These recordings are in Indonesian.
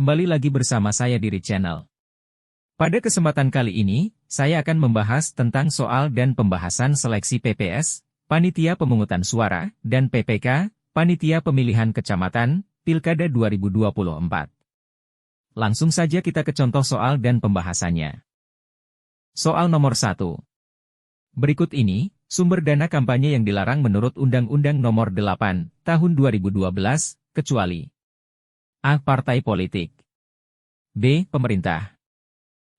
Kembali lagi bersama saya di Channel. Pada kesempatan kali ini, saya akan membahas tentang soal dan pembahasan seleksi PPS, Panitia Pemungutan Suara, dan PPK, Panitia Pemilihan Kecamatan, Pilkada 2024. Langsung saja kita ke contoh soal dan pembahasannya. Soal nomor 1. Berikut ini, sumber dana kampanye yang dilarang menurut Undang-Undang Nomor 8, Tahun 2012, kecuali A. Partai politik. B. Pemerintah.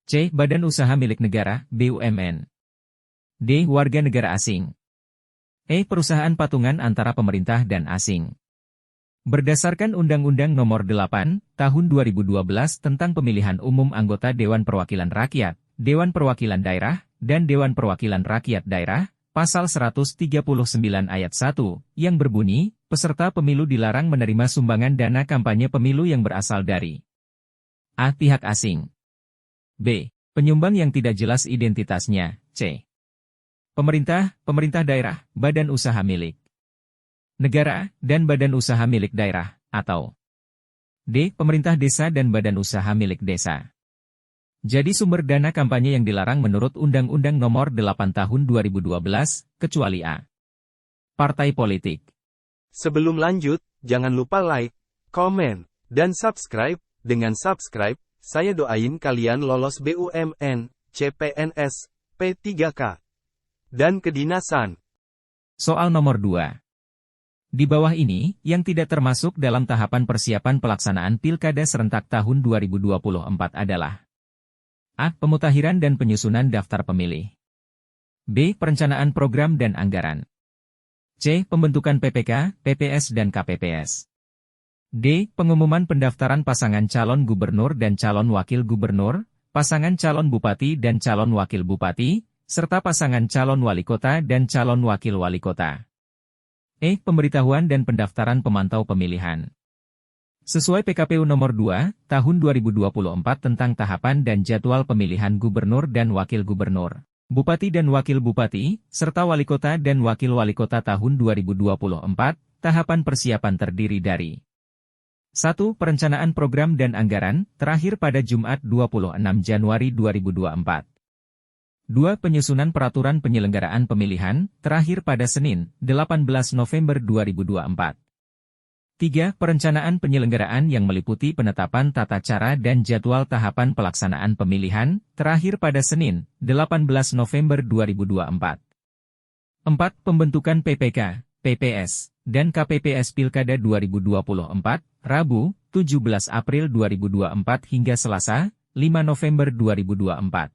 C. Badan usaha milik negara, BUMN. D. Warga negara asing. E. Perusahaan patungan antara pemerintah dan asing. Berdasarkan Undang-Undang Nomor 8, Tahun 2012 tentang Pemilihan Umum Anggota Dewan Perwakilan Rakyat, Dewan Perwakilan Daerah, dan Dewan Perwakilan Rakyat Daerah, Pasal 139 Ayat 1, yang berbunyi, peserta pemilu dilarang menerima sumbangan dana kampanye pemilu yang berasal dari A. Pihak asing. B. Penyumbang yang tidak jelas identitasnya. C. Pemerintah, pemerintah daerah, badan usaha milik negara, dan badan usaha milik daerah, atau D. Pemerintah desa dan badan usaha milik desa. Jadi sumber dana kampanye yang dilarang menurut Undang-Undang Nomor 8 Tahun 2012, kecuali A. Partai politik. Sebelum lanjut, jangan lupa like, komen, dan subscribe. Dengan subscribe, saya doain kalian lolos BUMN, CPNS, P3K, dan kedinasan. Soal nomor 2. Di bawah ini, yang tidak termasuk dalam tahapan persiapan pelaksanaan Pilkada serentak tahun 2024 adalah A. Pemutakhiran dan penyusunan daftar pemilih. B. Perencanaan program dan anggaran. C. Pembentukan PPK, PPS dan KPPS. D. Pengumuman pendaftaran pasangan calon gubernur dan calon wakil gubernur, pasangan calon bupati dan calon wakil bupati, serta pasangan calon wali kota dan calon wakil wali kota. E. Pemberitahuan dan pendaftaran pemantau pemilihan. Sesuai PKPU Nomor 2, Tahun 2024 tentang tahapan dan jadwal pemilihan gubernur dan wakil gubernur, Bupati dan Wakil Bupati, serta Wali Kota dan Wakil Wali Kota tahun 2024, tahapan persiapan terdiri dari 1. Perencanaan program dan anggaran, terakhir pada Jumat 26 Januari 2024. 2. Penyusunan peraturan penyelenggaraan pemilihan, terakhir pada Senin, 18 November 2024. 3. Perencanaan penyelenggaraan yang meliputi penetapan tata cara dan jadwal tahapan pelaksanaan pemilihan, terakhir pada Senin, 18 November 2024. 4. Pembentukan PPK, PPS, dan KPPS Pilkada 2024, Rabu, 17 April 2024 hingga Selasa, 5 November 2024.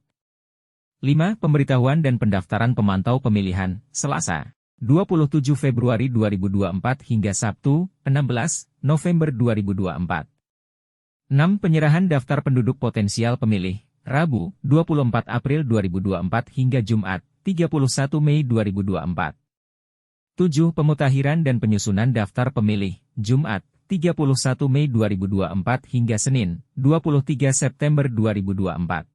5. Pemberitahuan dan pendaftaran pemantau pemilihan, Selasa, 27 Februari 2024 hingga Sabtu, 16 November 2024. 6. Penyerahan daftar penduduk potensial pemilih, Rabu, 24 April 2024 hingga Jumat, 31 Mei 2024. 7. Pemutakhiran dan penyusunan daftar pemilih, Jumat, 31 Mei 2024 hingga Senin, 23 September 2024.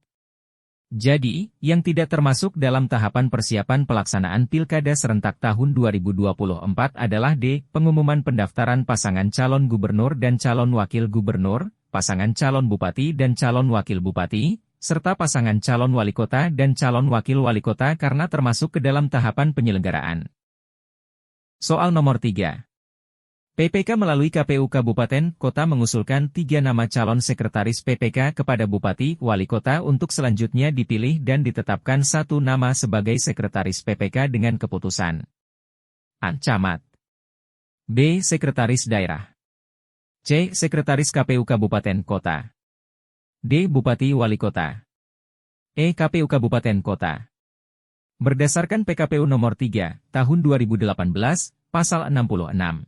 Jadi, yang tidak termasuk dalam tahapan persiapan pelaksanaan Pilkada serentak tahun 2024 adalah D. Pengumuman pendaftaran pasangan calon gubernur dan calon wakil gubernur, pasangan calon bupati dan calon wakil bupati, serta pasangan calon wali kota dan calon wakil wali kota karena termasuk ke dalam tahapan penyelenggaraan. Soal nomor 3. PPK melalui KPU Kabupaten Kota mengusulkan 3 nama calon sekretaris PPK kepada Bupati Wali Kota untuk selanjutnya dipilih dan ditetapkan 1 nama sebagai sekretaris PPK dengan keputusan A. Camat. B. Sekretaris Daerah. C. Sekretaris KPU Kabupaten Kota. D. Bupati Wali Kota. E. KPU Kabupaten Kota. Berdasarkan PKPU Nomor 3, Tahun 2018, Pasal 66.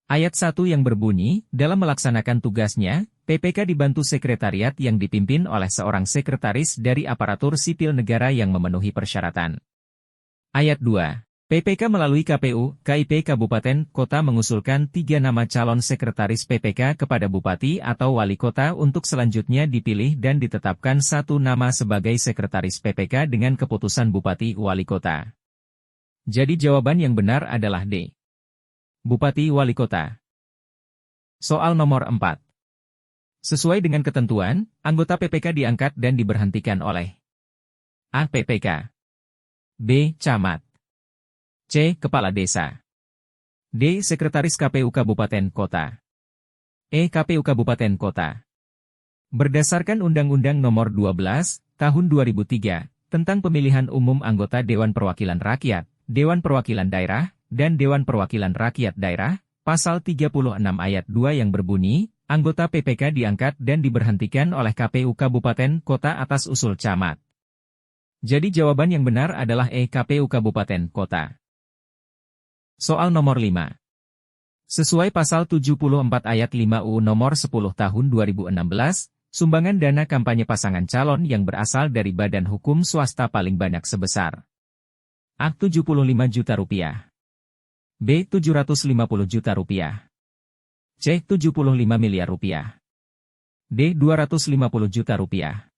Ayat 1 yang berbunyi, dalam melaksanakan tugasnya, PPK dibantu sekretariat yang dipimpin oleh seorang sekretaris dari aparatur sipil negara yang memenuhi persyaratan. Ayat 2. PPK melalui KPU, KIP Kabupaten Kota mengusulkan 3 nama calon sekretaris PPK kepada Bupati atau Wali Kota untuk selanjutnya dipilih dan ditetapkan 1 nama sebagai sekretaris PPK dengan keputusan Bupati Wali Kota. Jadi jawaban yang benar adalah D. Bupati Wali Kota. Soal nomor 4. Sesuai dengan ketentuan, anggota PPK diangkat dan diberhentikan oleh A. PPK, B. Camat, C. Kepala Desa, D. Sekretaris KPU Kabupaten Kota, E. KPU Kabupaten Kota. Berdasarkan Undang-Undang Nomor 12, Tahun 2003, tentang Pemilihan Umum Anggota Dewan Perwakilan Rakyat, Dewan Perwakilan Daerah, dan Dewan Perwakilan Rakyat Daerah, Pasal 36 Ayat 2 yang berbunyi, anggota PPK diangkat dan diberhentikan oleh KPU Kabupaten Kota atas usul camat. Jadi jawaban yang benar adalah E. KPU Kabupaten Kota. Soal nomor 5. Sesuai Pasal 74 Ayat 5 UU Nomor 10 Tahun 2016, sumbangan dana kampanye pasangan calon yang berasal dari badan hukum swasta paling banyak sebesar A. 75 juta rupiah, B. 750 juta rupiah, C. 75 miliar rupiah, D. 250 juta rupiah,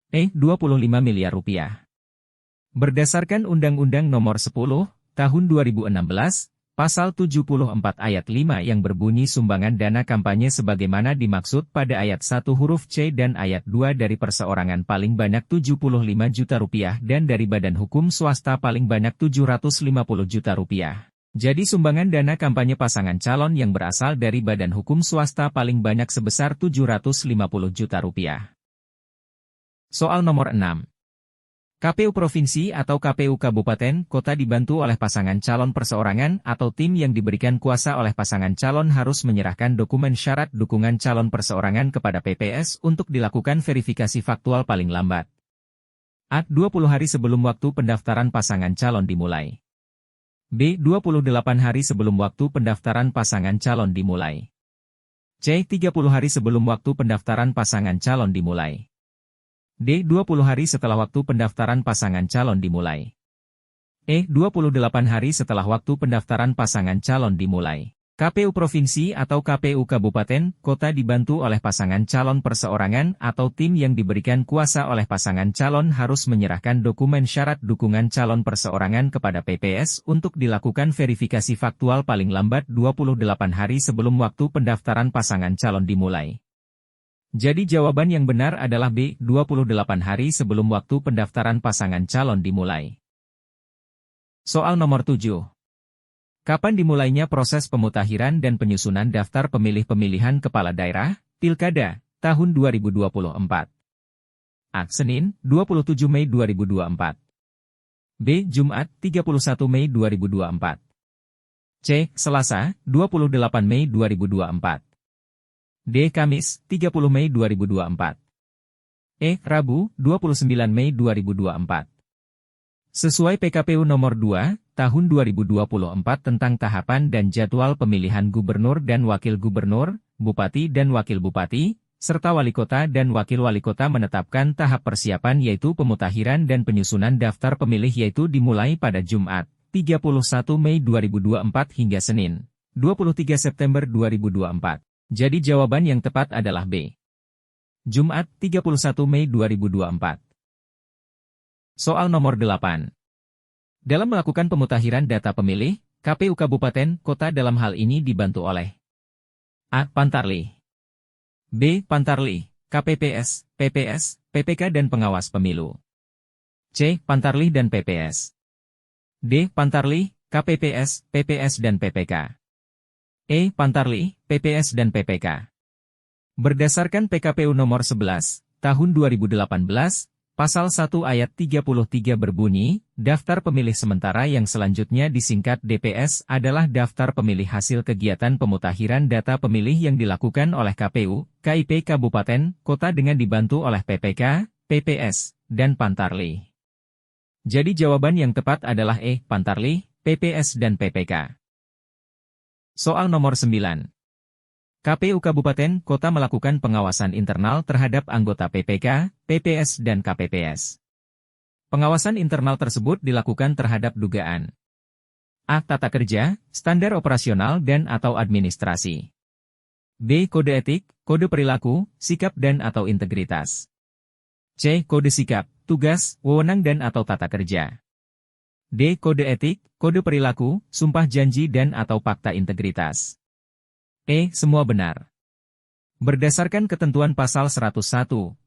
E. 25 miliar rupiah. Berdasarkan Undang-Undang Nomor 10, Tahun 2016, Pasal 74 Ayat 5 yang berbunyi sumbangan dana kampanye sebagaimana dimaksud pada ayat 1 huruf C dan ayat 2 dari perseorangan paling banyak 75 juta rupiah dan dari badan hukum swasta paling banyak 750 juta rupiah. Jadi sumbangan dana kampanye pasangan calon yang berasal dari badan hukum swasta paling banyak sebesar 750 juta rupiah. Soal nomor 6. KPU Provinsi atau KPU Kabupaten Kota dibantu oleh pasangan calon perseorangan atau tim yang diberikan kuasa oleh pasangan calon harus menyerahkan dokumen syarat dukungan calon perseorangan kepada PPS untuk dilakukan verifikasi faktual paling lambat A. 20 hari sebelum waktu pendaftaran pasangan calon dimulai, B. 28 hari sebelum waktu pendaftaran pasangan calon dimulai, C. 30 hari sebelum waktu pendaftaran pasangan calon dimulai, D. 20 hari setelah waktu pendaftaran pasangan calon dimulai, E. 28 hari setelah waktu pendaftaran pasangan calon dimulai. KPU Provinsi atau KPU Kabupaten Kota dibantu oleh pasangan calon perseorangan atau tim yang diberikan kuasa oleh pasangan calon harus menyerahkan dokumen syarat dukungan calon perseorangan kepada PPS untuk dilakukan verifikasi faktual paling lambat 28 hari sebelum waktu pendaftaran pasangan calon dimulai. Jadi jawaban yang benar adalah B. 28 hari sebelum waktu pendaftaran pasangan calon dimulai. Soal nomor 7. Kapan dimulainya proses pemutakhiran dan penyusunan daftar pemilih pemilihan kepala daerah, Pilkada, tahun 2024? A. Senin, 27 Mei 2024. B. Jumat, 31 Mei 2024. C. Selasa, 28 Mei 2024. D. Kamis, 30 Mei 2024. E. Rabu, 29 Mei 2024. Sesuai PKPU Nomor 2, Tahun 2024 tentang tahapan dan jadwal pemilihan gubernur dan wakil gubernur, bupati dan wakil bupati, serta wali kota dan wakil wali kota menetapkan tahap persiapan yaitu pemutakhiran dan penyusunan daftar pemilih yaitu dimulai pada Jumat, 31 Mei 2024 hingga Senin, 23 September 2024. Jadi jawaban yang tepat adalah B. Jumat, 31 Mei 2024. Soal nomor 8. Dalam melakukan pemutakhiran data pemilih, KPU Kabupaten Kota dalam hal ini dibantu oleh A. Pantarlih, B. Pantarlih, KPPS, PPS, PPK dan pengawas pemilu, C. Pantarlih dan PPS, D. Pantarlih, KPPS, PPS dan PPK, E. Pantarlih, PPS dan PPK. Berdasarkan PKPU Nomor 11, Tahun 2018, Pasal 1 Ayat 33 berbunyi, daftar pemilih sementara yang selanjutnya disingkat DPS adalah daftar pemilih hasil kegiatan pemutakhiran data pemilih yang dilakukan oleh KPU, KIP Kabupaten, Kota dengan dibantu oleh PPK, PPS, dan Pantarlih. Jadi jawaban yang tepat adalah E. Pantarlih, PPS dan PPK. Soal nomor 9. KPU Kabupaten Kota melakukan pengawasan internal terhadap anggota PPK, PPS dan KPPS. Pengawasan internal tersebut dilakukan terhadap dugaan A. Tata kerja, standar operasional dan atau administrasi, B. Kode etik, kode perilaku, sikap dan atau integritas, C. Kode sikap, tugas, wewenang dan atau tata kerja, D. Kode etik, kode perilaku, sumpah janji dan atau fakta integritas. E. Semua benar. Berdasarkan ketentuan pasal 101,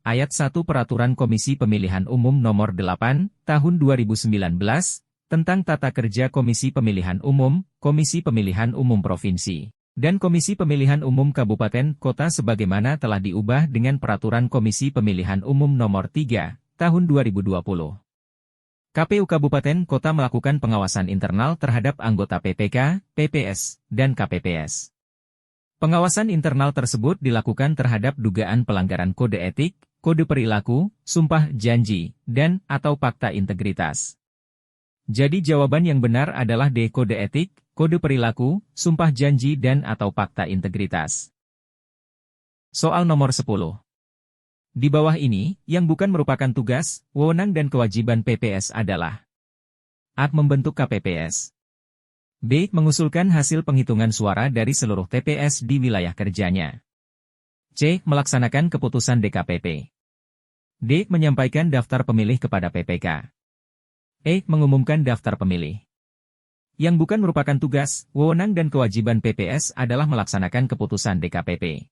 ayat 1 Peraturan Komisi Pemilihan Umum Nomor 8, Tahun 2019, tentang Tata Kerja Komisi Pemilihan Umum, Komisi Pemilihan Umum Provinsi, dan Komisi Pemilihan Umum Kabupaten Kota sebagaimana telah diubah dengan Peraturan Komisi Pemilihan Umum Nomor 3, Tahun 2020. KPU Kabupaten Kota melakukan pengawasan internal terhadap anggota PPK, PPS, dan KPPS. Pengawasan internal tersebut dilakukan terhadap dugaan pelanggaran kode etik, kode perilaku, sumpah janji, dan atau fakta integritas. Jadi jawaban yang benar adalah D. Kode etik, kode perilaku, sumpah janji dan atau fakta integritas. Soal nomor 10. Di bawah ini, yang bukan merupakan tugas, wewenang dan kewajiban PPS adalah A. Membentuk KPPS. B. Mengusulkan hasil penghitungan suara dari seluruh TPS di wilayah kerjanya. C. Melaksanakan keputusan DKPP. D. Menyampaikan daftar pemilih kepada PPK. E. Mengumumkan daftar pemilih. Yang bukan merupakan tugas, wewenang dan kewajiban PPS adalah melaksanakan keputusan DKPP.